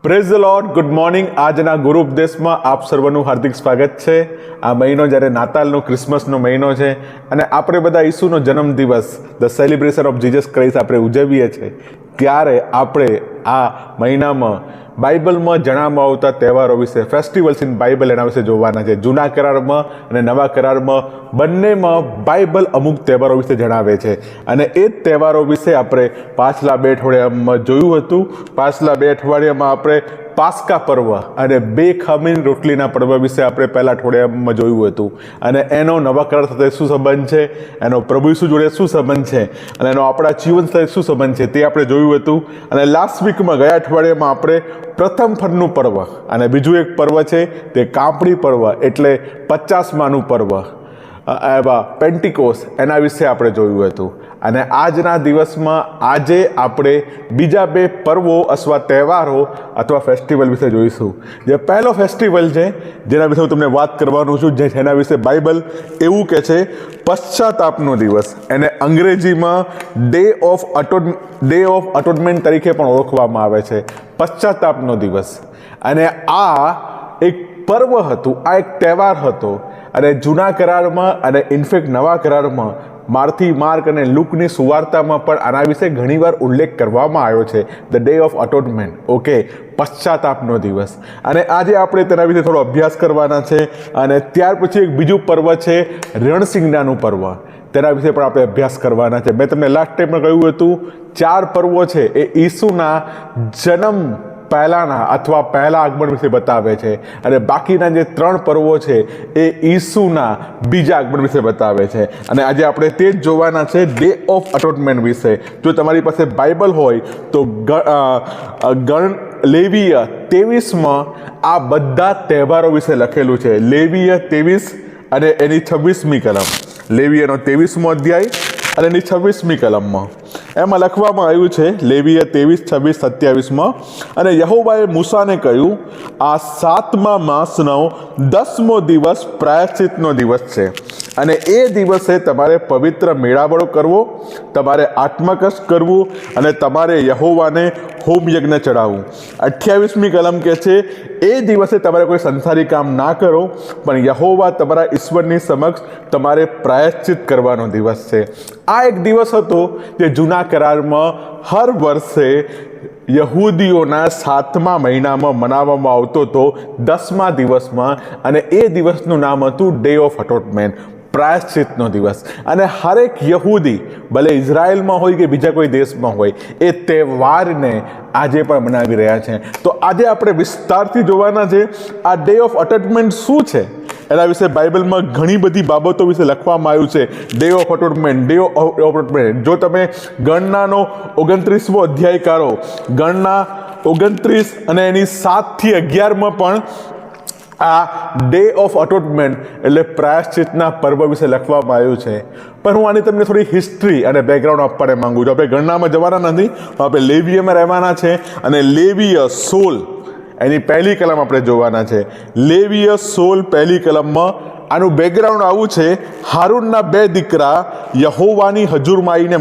Praise the lord. Good morning. આજના ગુરુ ઉપદેશમાં આપ સર્વનું હાર્દિક સ્વાગત છે. આ મહિનો જ્યારે નાતાલનો ક્રિસમસનો મહિનો છે અને આપણે બધા ઈસુનો જન્મદિવસ the celebration of Jesus Christ આપણે ઉજવીએ છીએ, ત્યારે આપણે આ મહિનામાં બાઇબલમાં જણાવવામાં આવતા તહેવારો વિશે, ફેસ્ટિવલ્સ ઇન બાઇબલ, એના વિશે જોવાના છે. જૂના કરારમાં અને નવા કરારમાં બંનેમાં બાઇબલ અમુક તહેવારો વિશે જણાવે છે અને એ જ તહેવારો વિશે આપણે પાછલા 2 અઠવાડિયામાં જોયું હતું. પાછલા 2 અઠવાડિયામાં આપણે પાસ્કા પર્વ અને 2 ખમીન રોટલીના પર્વ વિશે આપણે પહેલા અઠવાડિયામાં જોયું હતું અને એનો નવા કરાર સાથે શું સંબંધ છે, એનો પ્રભુ ઈસુ જોડે શું સંબંધ છે અને એનો આપણા જીવન સાથે શું સંબંધ છે તે આપણે જોયું હતું. અને લાસ્ટ વીકમાં, ગયા અઠવાડિયામાં, આપણે પ્રથમ ફળનું પર્વ અને બીજું એક પર્વ છે તે કાપડી પર્વ, એટલે 50માનું પર્વ, એવા પેન્ટિકોસ, એના વિશે આપણે જોયું હતું. અને આજના દિવસમાં આજે આપણે બીજા 2 પર્વો અથવા તહેવારો અથવા ફેસ્ટિવલ વિશે જોઈશું. જે પહેલો ફેસ્ટિવલ છે જેના વિશે હું તમને વાત કરવાનું છું, જેના વિશે બાઇબલ એવું કહે છે પશ્ચાતાપનો દિવસ. એને અંગ્રેજીમાં ડે ઓફ અટોનમેન્ટ તરીકે પણ ઓળખવામાં આવે છે, પશ્ચાતાપનો દિવસ. અને આ એક પર્વ હતું, આ એક તહેવાર હતો. અને જૂના કરારમાં અને ઇનફેક્ટ નવા કરારમાં માર્ક અને લુકની સુવાર્તામાં પણ આના વિશે ઘણીવાર ઉલ્લેખ કરવામાં આવ્યો છે, ધ ડે ઓફ અટોનમેન્ટ. ઓકે, પશ્ચાતાપનો દિવસ. અને આજે આપણે તેના વિશે થોડો અભ્યાસ કરવાના છે. અને ત્યાર પછી એક બીજું પર્વ છે રણસિંગનાનું પર્વ, તેના વિશે પણ આપણે અભ્યાસ કરવાના છે. મેં તમને લાસ્ટ ટાઈમ કહ્યું હતું 4 પર્વો છે એ ઈસુના જન્મ પહેલાંના અથવા પહેલા આગમન વિશે બતાવે છે અને બાકીના જે 3 પર્વો છે એ ઈસુના બીજા આગમન વિશે બતાવે છે. અને આજે આપણે તે જ જોવાના છે, ડે ઓફ અટોનમેન્ટ વિશે. જો તમારી પાસે બાઇબલ હોય તો લેવીય 23માં આ બધા તહેવારો વિશે લખેલું છે. લેવીય 23 અને એની 26મી કલમ, લેવીયનો 23મો અધ્યાય અને એની 26મી કલમમાં એમાં લખવામાં આવ્યું છે, લેવીય 23, 26, 27માં, અને યહોવાએ મૂસાને કહ્યું, આ 7મા માસનો 10મો દિવસ પ્રાયશ્ચિતનો દિવસ છે અને એ દિવસે તમારે પવિત્ર મેળાવડો કરવો, તમારે આત્મકષ્ટ કરવું અને તમારે યહોવાને હોમયજ્ઞ ચડાવવું. 28મી કલમ કહે છે, એ દિવસે તમારે કોઈ સંસારી કામ ના કરો, પણ યહોવા તમારા ઈશ્વરની સમક્ષ તમારે પ્રાયશ્ચિત કરવાનો દિવસ છે. આ એક દિવસ હતો જે જૂના કરારમાં હર વર્ષે યહૂદીઓના 7મા મહિનામાં મનાવવામાં આવતો હતો, 10મા દિવસમાં. અને એ દિવસનું નામ હતું ડે ઓફ અટોનમેન્ટ, પ્રાયશ્ચિતનો દિવસ. અને હરેક યહૂદી, ભલે ઇઝરાયલમાં હોય કે બીજા કોઈ દેશમાં હોય, એ તહેવારને આજે પણ મનાવી રહ્યા છે. તો આજે આપણે વિસ્તારથી જોવાના છે આ ડે ઓફ અટોનમેન્ટ શું છે. એના વિશે બાઇબલમાં ઘણી બધી બાબતો વિશે લખવામાં આવ્યું છે. Day of atonement, day of atonement. જો તમે ગણનાનો 29મો અધ્યાય કાઢો, ગણના 29 અને એની 7 થી 11માં પણ આ ડે ઓફ અટોનમેન્ટ એટલે પ્રાયશ્ચિતના પર્વ વિશે લખવામાં આવ્યું છે. પણ હું આની તમને થોડી હિસ્ટ્રી અને બેકગ્રાઉન્ડ આપવાને માંગુ છું. આપણે ગણનામાં જવાના નથી, આપણે લેવીયમાં રહેવાના છે. અને લેવીય 16 એની પહેલી કલમ આપણે જોવાના છે. લેવીય 16 પહેલી કલમમાં આનું બેકગ્રાઉન્ડ આવું છે, હારૂનના 2 દીકરા યહોવાની હજુરમાં આવીને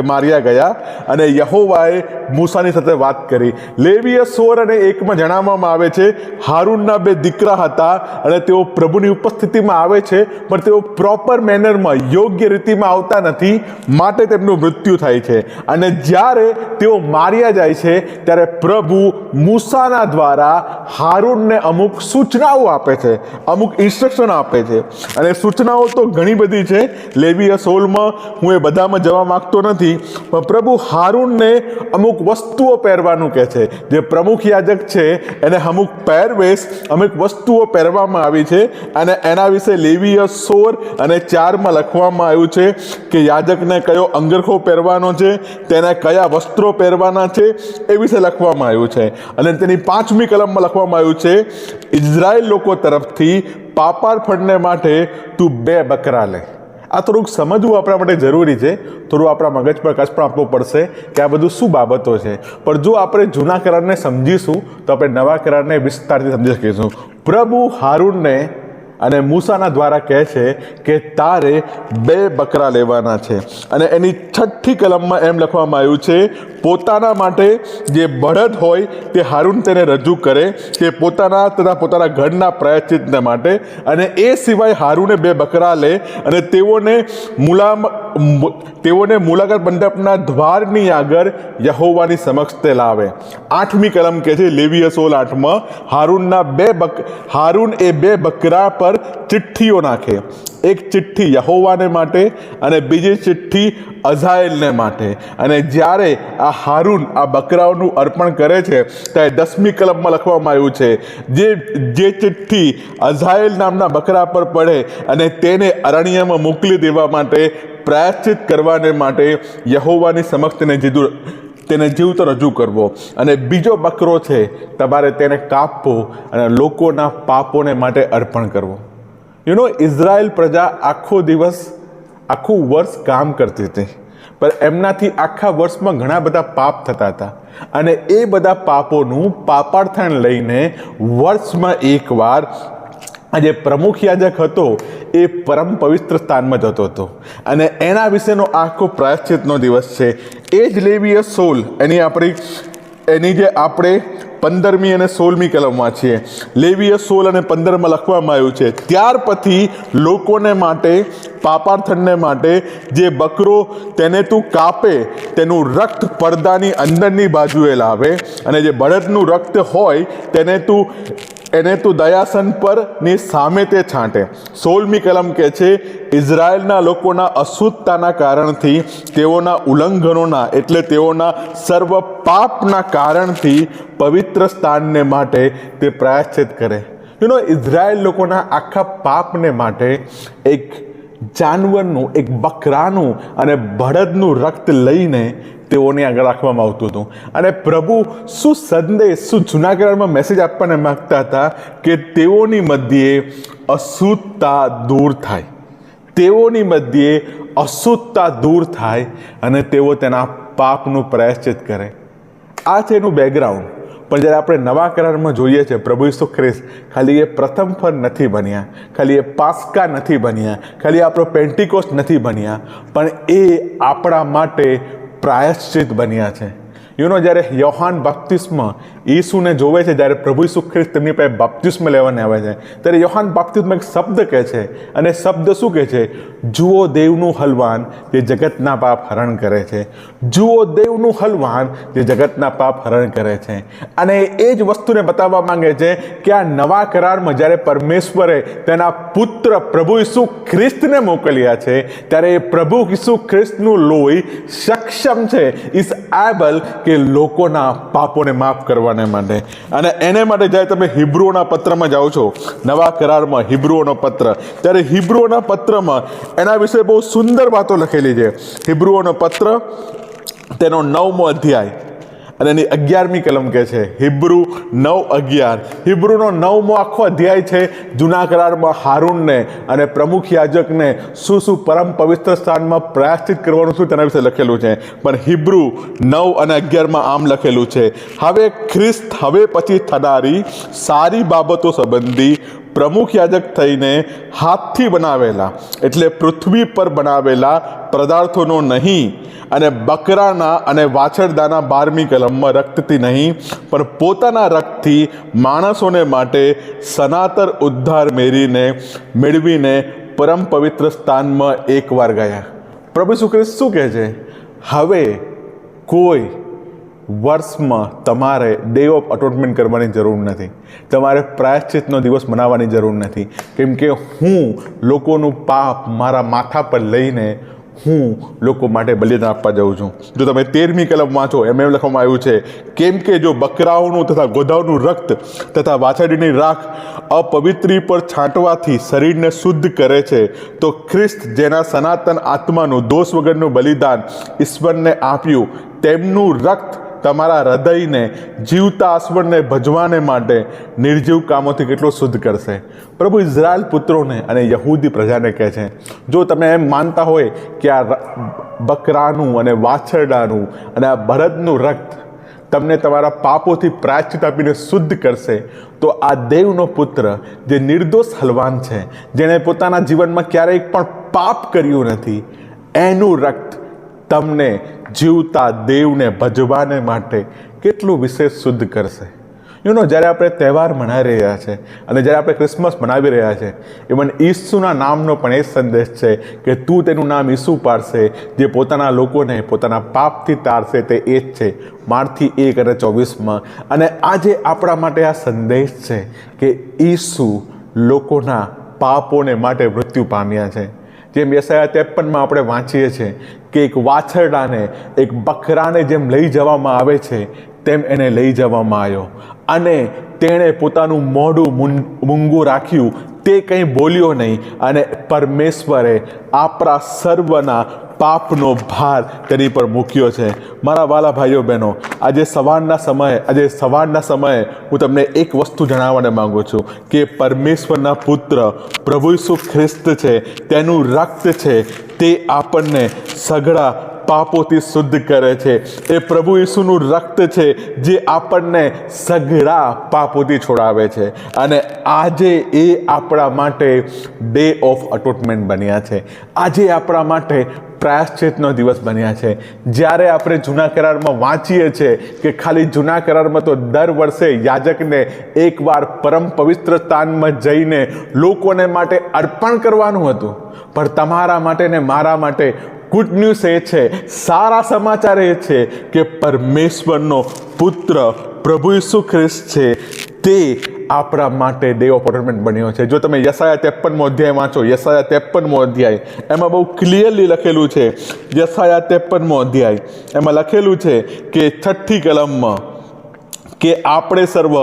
માર્યા ગયા અને યહોવાએ મૂસાની સાથે વાત કરી. લેવીય 16 અને 1માં જણાવવામાં આવે છે, હારૂનના 2 દીકરા હતા અને તેઓ પ્રભુની ઉપસ્થિતિમાં આવે છે, પણ તેઓ પ્રોપર મેનરમાં, યોગ્ય રીતિમાં આવતા નથી, માટે તેમનું મૃત્યુ થાય છે. અને જ્યારે તેઓ માર્યા જાય છે ત્યારે પ્રભુ મૂસાના દ્વારા હારૂનને અમુક સૂચનાઓ આપે છે, અમુક ઇન્સ્ટ્રક્શન આપે છે. અને સૂચનાઓ તો ઘણી બધી છે. લેવીય 16માં હું એ બધામાં જવા માંગતો નથી, પણ પ્રભુ હારૂનને અમુક વસ્તુઓ પહેરવાનું કહે છે. જે પ્રમુખ યાજક છે એને અમુક પહેરવેશ, અમુક વસ્તુઓ પહેરવામાં આવી છે. અને એના વિશે લેવીય 16 અને 4માં લખવામાં આવ્યું છે કે યાજકને કયો અંગરખો પહેરવાનો છે, તેને કયા વસ્ત્રો પહેરવાના છે, એ વિશે લખવામાં આવ્યું છે. અને તેની 5મી કલમમાં લખવામાં આવ્યું છે, ઇઝરાયલ લોકો તરફથી પાપાર્પણને માટે તું 2 બકરા લે. આ થોડુંક સમજવું આપણા માટે જરૂરી છે. થોડું આપણા મગજ પર કષ્ટ પણ આપવું પડશે કે આ બધું શું બાબતો છે. પણ જો આપણે જૂના કરારને સમજીશું તો આપણે નવા કરારને વિસ્તારથી સમજી શકીશું. પ્રભુ હારૂનને અને મૂસાના દ્વારા કહે છે કે તારે 2 બકરા લેવાના છે. અને એની 6ઠી કલમમાં એમ લખવામાં આવ્યું છે, પોતાના માટે જે બળદ હોય તે હારૂન તેને રજૂ કરે કે પોતાના તથા પોતાના ઘરના પ્રાયશ્ચિતને માટે. અને એ સિવાય હારૂને 2 બકરા લે અને તેઓને મુલાકાત મંડપના દ્વારની આગળ યહોવાની સમક્ષ તે લાવે. 8મી કલમ કહે છે, લેવીય 16:8માં, હારૂન એ 2 બકરા પર ચિઠ્ઠીઓ નાખે, એક ચિઠ્ઠી યહોવાને માટે અને બીજી ચિઠ્ઠી અઝાયેલને માટે. અને જ્યારે આ હારૂન આ બકરાઓનું અર્પણ કરે છે ત્યારે 10મી કલમમાં લખવામાં આવ્યું છે, જે ચિઠ્ઠી અઝાયેલ નામના બકરા પર પડે અને તેને અરણ્યમાં મોકલી દેવા માટે પ્રાયશ્ચિત કરવાને માટે યહોવાની સમક્ષ તેને જીવતો રજૂ કરવો. અને બીજો બકરો છે તમારે તેને કાપવો અને લોકોના પાપોને માટે અર્પણ કરવો. ઇઝરાયલ પ્રજા આખું વર્ષ કામ કરતી હતી, પણ એમનાથી આખા વર્ષમાં ઘણા બધા પાપ થતા હતા. અને એ બધા પાપોનું પાપાર્થણ લઈને વર્ષમાં એકવાર આ જે પ્રમુખ યાજક હતો એ પરમ પવિત્ર સ્થાનમાં જતો હતો. અને એના વિશેનો આખો પ્રાયશ્ચિતનો દિવસ છે. એ જ લેવીય 16 એની જે આપણે 15મી અને 16મી કલમમાં છીએ. લેવીય 16 અને 15માં લખવામાં આવ્યું છે, ત્યાર પછી લોકોને માટે પાપાર્થણને માટે જે બકરો તેને તું કાપે તેનું રક્ત પડદાની અંદરની બાજુએ લાવે. અને જે બળદનું રક્ત હોય એને તું દયાસન પર ની સામે તે છાંટે. 16મી કલમ કહે છે, ઇઝરાયલના લોકોના અશુદ્ધતાના કારણથી, તેઓના ઉલ્લંઘનોના એટલે તેઓના સર્વ પાપના કારણથી પવિત્ર સ્થાનને માટે તે પ્રાયશ્ચિત કરે. ઇઝરાયલ લોકોના આખા પાપને માટે એક જાનવરનું, એક બકરાનું અને બળદનું રક્ત લઈને તેઓને આગળ રાખવામાં આવતું હતું. અને પ્રભુ શું જૂના કરારમાં મેસેજ આપવાને માગતા હતા કે તેઓની મધ્યે અશુદ્ધતા દૂર થાય, તેઓની મધ્યે અશુદ્ધતા દૂર થાય અને તેઓ તેના પાપનું પ્રાયશ્ચિત કરે. આ છે એનું બેકગ્રાઉન્ડ. પણ જ્યારે આપણે નવા કરારમાં જોઈએ છે, પ્રભુ ઈસુ ખ્રિસ્ત ખાલી એ પ્રથમ ફળ નથી બન્યા, ખાલી એ પાસ્કા નથી બન્યા, ખાલી આપણો પેન્ટિકોસ્ટ નથી બન્યા, પણ એ આપણા માટે પ્રાયશ્ચિત બન્યા છે. જ્યારે યોહાન બાપ્તિસ્મ ઈસુને જોવે છે, જ્યારે પ્રભુ ઈસુ ખ્રિસ્ત તેમની પાસે બાપ્તિસ્મ લેવાને આવે છે, ત્યારે યોહાન બાપ્તિસ્મ એક શબ્દ કહે છે. અને શબ્દ શું કહે છે? જુઓ દેવનું હલવાન જે જગતના પાપ હરણ કરે છે. જુઓ દેવનું હલવાન જે જગતના પાપ હરણ કરે છે. અને એ જ વસ્તુને બતાવવા માંગે છે કે આ નવા કરારમાં જ્યારે પરમેશ્વરે તેના પુત્ર પ્રભુ ઈસુ ખ્રિસ્તને મોકલ્યા છે, ત્યારે એ પ્રભુ ઈસુ ખ્રિસ્તનું લોહી સક્ષમ છે, ઇઝ એબલ કે લોકોના પાપોને માફ કરવાને માટે. અને એને માટે જ્યારે તમે હિબ્રુઓના પત્રમાં જાઓ છો, નવા કરારમાં હિબ્રુઓનો પત્ર, ત્યારે હિબ્રુઓના પત્રમાં એના વિશે બહુ સુંદર વાતો લખેલી છે. હિબ્રુઓનો પત્ર તેનો 9મો અધ્યાય અને એની 11મી કલમ કહે છે, હિબ્રુ 9:11. હિબ્રુનો 9મો આખો અધ્યાય છે જૂના કરારમાં હારૂનને અને પ્રમુખ યાજકને શું પરમ પવિત્ર સ્થાનમાં પ્રાયશ્ચિત કરવાનું શું તેના વિશે લખેલું છે. પણ હિબ્રુ 9 અને 11માં આમ લખેલું છે, હવે ખ્રિસ્ત હવે પછી થનારી સારી બાબતો સંબંધી પ્રમુખ યાજક થઈને હાથથી બનાવેલા એટલે પૃથ્વી પર બનાવેલા પદાર્થોનો નહીં, અને બકરાના અને વાછરદાના 12મી કલમમાં રક્તથી નહીં, પણ પોતાના રક્તથી માણસોને માટે સનાતન ઉદ્ધાર મેળવીને પરમ પવિત્ર સ્થાનમાં એકવાર ગયા. પ્રભુ ઈસુ ખ્રિસ્ત શું કહે છે? હવે કોઈ વર્ષમાં તમારે ડે ઓફ અટોનમેન્ટ કરવાની જરૂર નથી, તમારે પ્રાયશ્ચિતનો દિવસ મનાવવાની જરૂર નથી, કેમ કે હું લોકોનું પાપ મારા માથા પર લઈને હું લોકો માટે બલિદાન આપવા જાઉં છું. જો તમે 13મી કલમ વાંચો, એમ લખવામાં આવ્યું છે, કેમ કે જો બકરાઓનું તથા ગોધાઓનું રક્ત તથા વાછરડીની રાખ અપવિત્રી પર છાંટવાથી શરીરને શુદ્ધ કરે છે, તો ખ્રિસ્ત જેના સનાતન આત્માનું દોષ વગરનું બલિદાન ઈશ્વરને આપ્યું, તેમનું રક્ત તમારા હૃદયને જીવતા ઈશ્વરને ભજવાને માટે નિર્જીવ કામોથી કેટલો શુદ્ધ કરશે. પ્રભુ ઇઝરાયલ પુત્રોને અને યહૂદી પ્રજાને કહે છે, જો તમે એમ માનતા હોય કે આ બકરાનું અને વાછરડાનું અને આ બળદનું રક્ત તમને તમારા પાપોથી પ્રાયશ્ચિત આપીને શુદ્ધ કરશે, તો આ દેવનો પુત્ર જે નિર્દોષ હલવાન છે, જેણે પોતાના જીવનમાં ક્યારેય પણ પાપ કર્યું નથી, એનું રક્ત તમને જીવતા દેવને ભજવાને માટે કેટલું વિશેષ શુદ્ધ કરશે. જ્યારે આપણે તહેવાર મનાવી રહ્યા છે અને જ્યારે આપણે ક્રિસમસ મનાવી રહ્યા છે, ઇવન ઈસુના નામનો પણ એ સંદેશ છે કે તું તેનું નામ ઈસુ પાડશે, જે પોતાના લોકોને પોતાના પાપથી તારશે. તે એ જ છે માર્થી 1:24. અને આજે આપણા માટે આ સંદેશ છે કે ઈસુ લોકોના પાપોને માટે મૃત્યુ પામ્યા છે. જેમ યશાયા 53 આપણે વાંચીએ છીએ કે એક વાછરડાને, એક બકરાને જેમ લઈ જવામાં આવે છે, તેમ એને લઈ જવામાં આવ્યો અને તેણે પોતાનું મોઢું મૂંગું રાખ્યું, તે કંઈ બોલ્યો નહીં. અને પરમેશ્વરે આપણા સર્વના પાપનો ભાર તેની પર મૂક્યો છે. મારા વાલા ભાઈઓ બહેનો, આજે સવારના સમયે હું તમને એક વસ્તુ જણાવવાને માગું છું કે પરમેશ્વરના પુત્ર પ્રભુ ઈસુ ખ્રિસ્ત છે, તેનું રક્ત છે, તે આપણને સઘળા પાપોથી શુદ્ધ કરે છે. એ પ્રભુ ઈસુનું રક્ત છે જે આપણને સઘળા પાપોથી છોડાવે છે. અને આજે એ આપણા માટે ડે ઓફ અટોનમેન્ટ બન્યા છે. આજે આપણા માટે પ્રાયશ્ચિતનો દિવસ બન્યા છે. જ્યારે આપણે જૂના કરારમાં વાંચીએ છીએ કે ખાલી જૂના કરારમાં તો દર વર્ષે યાજકને એકવાર પરમ પવિત્ર સ્થાનમાં જઈને લોકોને માટે અર્પણ કરવાનું હતું, પણ તમારા માટે ને મારા માટે ગુડ ન્યૂઝ એ છે, સારા સમાચાર એ છે કે પરમેશ્વરનો પુત્ર પ્રભુ ઈસુ ખ્રિસ્ત છે, તે આપણા માટે ડે ઓફ અટોનમેન્ટ બન્યો છે. જો તમે યશાયા 53મો અધ્યાય વાંચો, યશાયા 53મો અધ્યાય, એમાં બહુ ક્લિયરલી લખેલું છે. યશાયા 53મો અધ્યાય, એમાં લખેલું છે કે 6ઠ્ઠી કલમમાં કે આપણે સર્વ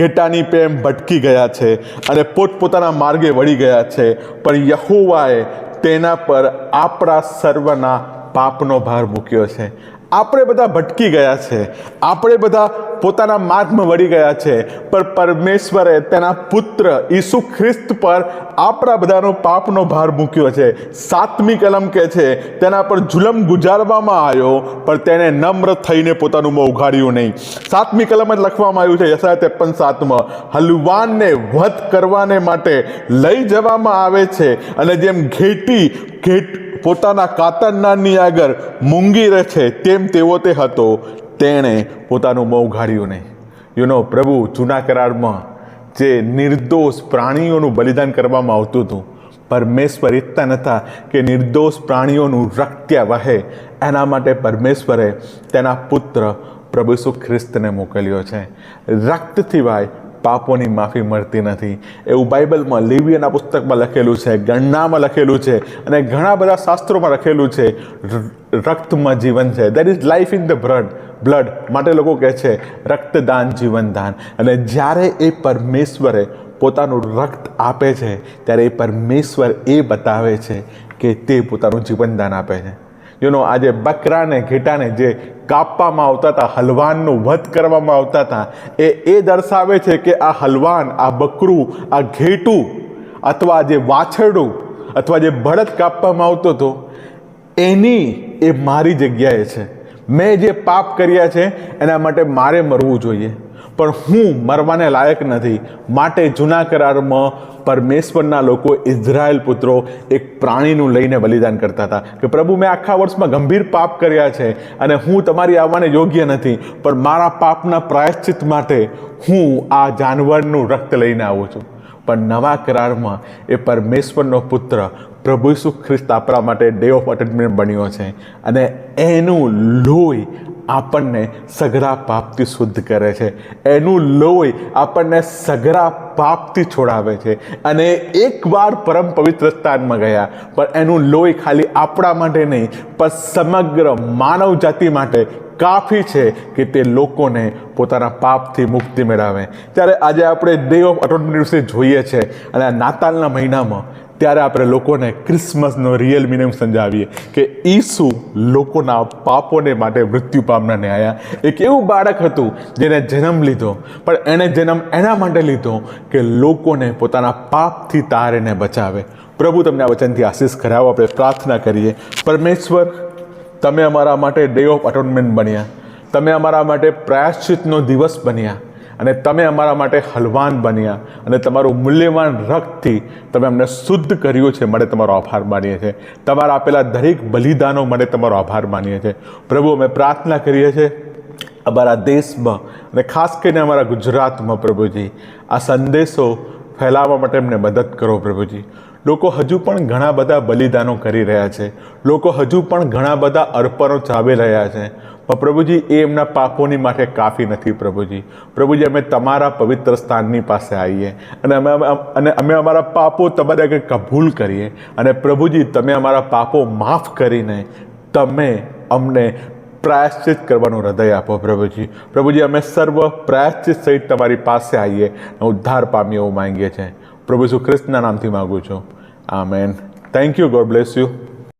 ઘેટાની પેમ ભટકી ગયા છે અને પોતપોતાના માર્ગે વળી ગયા છે, પણ યહોવાએ તેના પર આપણા સર્વના પાપનો ભાર મૂક્યો છે. આપણે બધા ભટકી ગયા છે, આપણે બધા પોતાના માર્ગમાં વળી ગયા છે, પણ પરમેશ્વરે તેના પુત્ર ઈસુ ખ્રિસ્ત પર આપણા બધાનો પાપનો ભાર મૂક્યો છે. 7મી કલમ કહે છે તેના પર જુલમ ગુજારવામાં આવ્યો, પણ તેણે નમ્ર થઈને પોતાનું મોં ઉઘાડ્યું નહીં. 7મી કલમ જ લખવામાં આવ્યું છે યશાયા 53:7, હલવાનને વધ કરવાને માટે લઈ જવામાં આવે છે, અને જેમ ઘેટ પોતાના કાતરનારની આગળ મૂંગી રહે છે, તેમ તેવો તે હતો, તેણે પોતાનું મોં ઉઘાડ્યું નહીં. પ્રભુ જૂના કરારમાં જે નિર્દોષ પ્રાણીઓનું બલિદાન કરવામાં આવતું હતું, પરમેશ્વર ઈચ્છતા નહોતા કે નિર્દોષ પ્રાણીઓનું રક્ત ત્યાં વહે. એના માટે પરમેશ્વરે તેના પુત્ર પ્રભુ ઈસુ ખ્રિસ્તને મોકલ્યો છે. રક્તથી ભાઈ પાપોની માફી મળતી નથી, એવું બાઇબલમાં લેવીયના પુસ્તકમાં લખેલું છે, ગણનામાં લખેલું છે, અને ઘણા બધા શાસ્ત્રોમાં લખેલું છે. રક્તમાં જીવન છે. There is life in the blood. માટે લોકો કહે છે રક્તદાન જીવનદાન. અને જ્યારે એ પરમેશ્વરે પોતાનું રક્ત આપે છે, ત્યારે એ પરમેશ્વર એ બતાવે છે કે તે પોતાનું જીવનદાન આપે છે. આજે બકરાને ઘેટાને જે કાપવામાં આવતા હતા, હલવાનનું વધ કરવામાં આવતા હતા, એ દર્શાવે છે કે આ હલવાન, આ બકરું, આ ઘેટું અથવા જે વાછરડું અથવા જે બળદ કાપવામાં આવતો હતો, એની એ મારી જગ્યાએ છે. મેં જે પાપ કર્યા છે એના માટે મારે મરવું જોઈએ, પણ હું મરવાને લાયક નથી. માટે જૂના કરારમાં પરમેશ્વરના લોકો, ઇઝરાયલ પુત્રો, એક પ્રાણીનું લઈને બલિદાન કરતા હતા કે પ્રભુ, મેં આખા વર્ષમાં ગંભીર પાપ કર્યા છે અને હું તમારી આવવાને યોગ્ય નથી, પણ મારા પાપના પ્રાયશ્ચિત માટે હું આ જાનવરનું રક્ત લઈને આવું છું. પણ નવા કરારમાં એ પરમેશ્વરનો પુત્ર પ્રભુ ઈસુ ખ્રિસ્ત આપણા માટે ડે ઓફ અટોનમેન્ટ બન્યો છે, અને એનું લોહી આપણને સઘળા પાપથી શુદ્ધ કરે છે. એનું લોહી આપણને સઘળા પાપથી છોડાવે છે. અને એકવાર પરમ પવિત્ર સ્થાનમાં ગયા, પણ એનું લોહી ખાલી આપણા માટે નહીં, પણ સમગ્ર માનવ જાતિ માટે કાફી છે કે તે લોકોને પોતાના પાપથી મુક્તિ મેળવે. ત્યારે આજે આપણે ડે ઓફ અટોનમેન્ટ વિશે જોઈએ છે, અને આ નાતાલના મહિનામાં ત્યારે આપણે લોકોને ક્રિસમસનો રિયલ મિનિંગ સમજાવીએ કે ઈસુ લોકોના પાપોને માટે મૃત્યુ પામનાને આવ્યા. એક એવું બાળક હતું જેને જન્મ લીધો, પણ એણે જન્મ એના માટે લીધો કે લોકોને પોતાના પાપથી તારીને બચાવે. પ્રભુ તમને આ વચનથી આશીષ કરાવો. આપણે પ્રાર્થના કરીએ. પરમેશ્વર, તમે અમારા માટે ડે ઓફ અટોનમેન્ટ બન્યા. તમે અમારા માટે પ્રાયશ્ચિતનો દિવસ બન્યા અને તમે અમારા માટે હલવાન બન્યા અને તમારું મૂલ્યવાન રક્તથી તમે અમને શુદ્ધ કર્યું છે માટે તમારો આભાર માનીએ છીએ. તમારા આપેલા દરેક બલિદાનો માટે તમારો આભાર માનીએ છીએ. પ્રભુ, અમે પ્રાર્થના કરીએ છીએ અમારા દેશમાં અને ખાસ કરીને અમારા ગુજરાતમાં પ્રભુજી આ સંદેશો ફેલાવવા માટે અમને મદદ કરો પ્રભુજી. લોકો હજુ પણ ઘણા બધા બલિદાનો કરી રહ્યા છે, લોકો હજુ પણ ઘણા બધા અર્પણો ચાવી રહ્યા છે, પણ પ્રભુજી એ એમના પાપોની માટે કાફી નથી પ્રભુજી. પ્રભુજી, અમે તમારા પવિત્ર સ્થાનની પાસે આવીએ અને અમે અમારા પાપો તમારે આગળ કબૂલ કરીએ અને પ્રભુજી તમે અમારા પાપો માફ કરીને તમે અમને પ્રાયશ્ચિત કરવાનું હૃદય આપો પ્રભુજી. પ્રભુજી, અમે સર્વ પ્રાયશ્ચિત સહિત તમારી પાસે આવીએ અને ઉદ્ધાર પામીએ એવું માંગીએ છીએ. પ્રભુ ઈસુ ખ્રિસ્તના નામથી માગું છું. Amen. Thank you. God bless you.